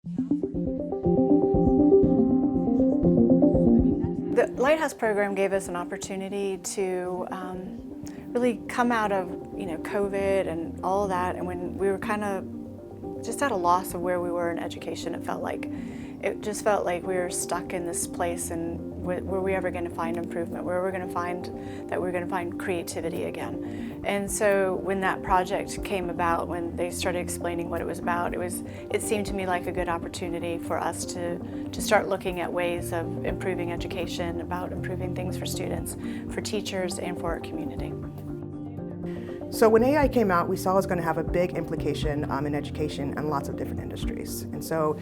The Lighthouse program gave us an opportunity to really come out of COVID and all of that, and when we were kind of just at a loss of where we were in education, it just felt like we were stuck in this place, and were we ever going to find improvement? Where were we going to find that we were going to find creativity again? And so when that project came about, when they started explaining what it was about, it seemed to me like a good opportunity for us to start looking at ways of improving education, about improving things for students, for teachers, and for our community. So when AI came out, we saw it was going to have a big implication in education and lots of different industries. And so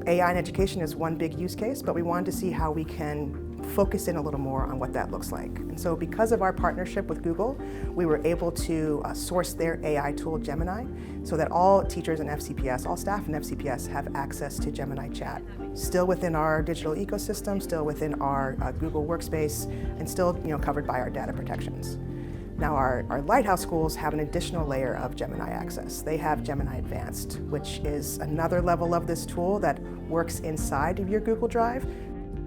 AI in education is one big use case, but we wanted to see how we can focus in a little more on what that looks like. And so because of our partnership with Google, we were able to source their AI tool, Gemini, so that all teachers in FCPS, all staff in FCPS have access to Gemini Chat. Still within our digital ecosystem, still within our Google Workspace, and still covered by our data protections. Now our Lighthouse schools have an additional layer of Gemini access. They have Gemini Advanced, which is another level of this tool that works inside of your Google Drive.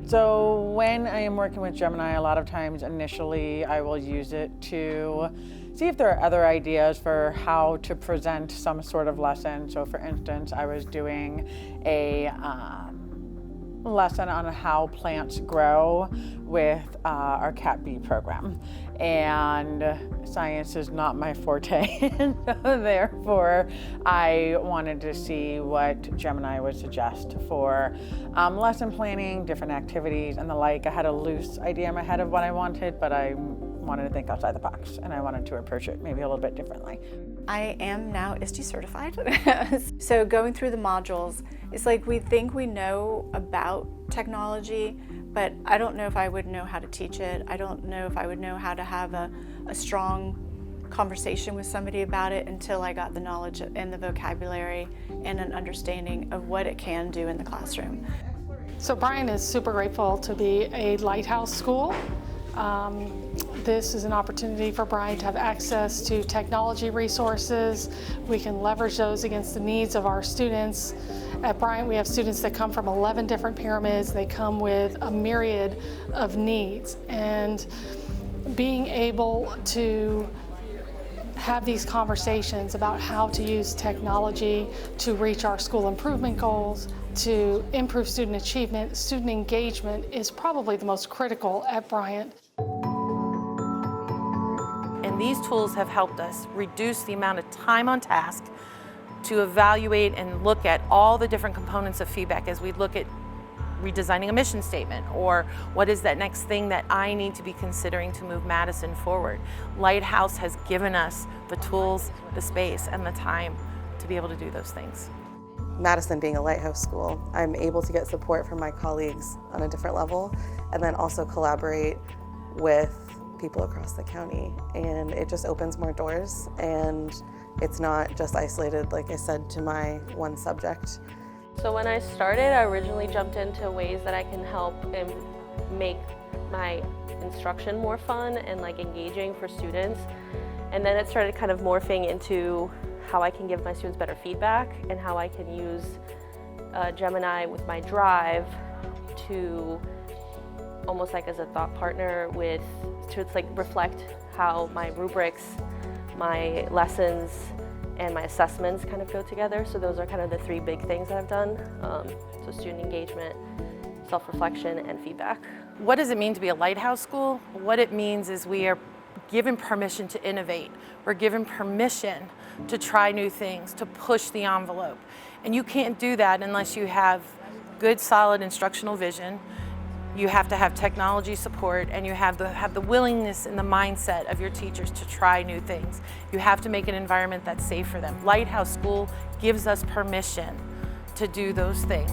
So when I am working with Gemini, a lot of times initially I will use it to see if there are other ideas for how to present some sort of lesson. So for instance, I was doing a lesson on how plants grow with our Cat B program, and science is not my forte. So therefore I wanted to see what Gemini would suggest for lesson planning, different activities and the like. I had a loose idea in my head of what I wanted, but I wanted to think outside the box, and I wanted to approach it maybe a little bit differently. I am now ISTE certified. So going through the modules, it's like we think we know about technology, but I don't know if I would know how to teach it. I don't know if I would know how to have a strong conversation with somebody about it until I got the knowledge and the vocabulary and an understanding of what it can do in the classroom. So Bryan is super grateful to be a Lighthouse school. This is an opportunity for Bryan to have access to technology resources. We can leverage those against the needs of our students. At Bryan, we have students that come from 11 different pyramids. They come with a myriad of needs, and being able to have these conversations about how to use technology to reach our school improvement goals, to improve student achievement, student engagement is probably the most critical at Bryant. And these tools have helped us reduce the amount of time on task to evaluate and look at all the different components of feedback as we look at redesigning a mission statement, or what is that next thing that I need to be considering to move Madison forward. Lighthouse has given us the tools, the space, and the time to be able to do those things. Madison being a Lighthouse school, I'm able to get support from my colleagues on a different level, and then also collaborate with people across the county. And it just opens more doors, and it's not just isolated, like I said, to my one subject. So when I started, I originally jumped into ways that I can help and make my instruction more fun and engaging for students. And then it started kind of morphing into how I can give my students better feedback and how I can use Gemini with my Drive to almost as a thought partner to reflect how my rubrics, my lessons, and my assessments kind of go together. So those are kind of the three big things that I've done. So student engagement, self-reflection, and feedback. What does it mean to be a Lighthouse school? What it means is we are given permission to innovate. We're given permission to try new things, to push the envelope. And you can't do that unless you have good, solid instructional vision. You have to have technology support, and you have the willingness and the mindset of your teachers to try new things. You have to make an environment that's safe for them. Lighthouse School gives us permission to do those things.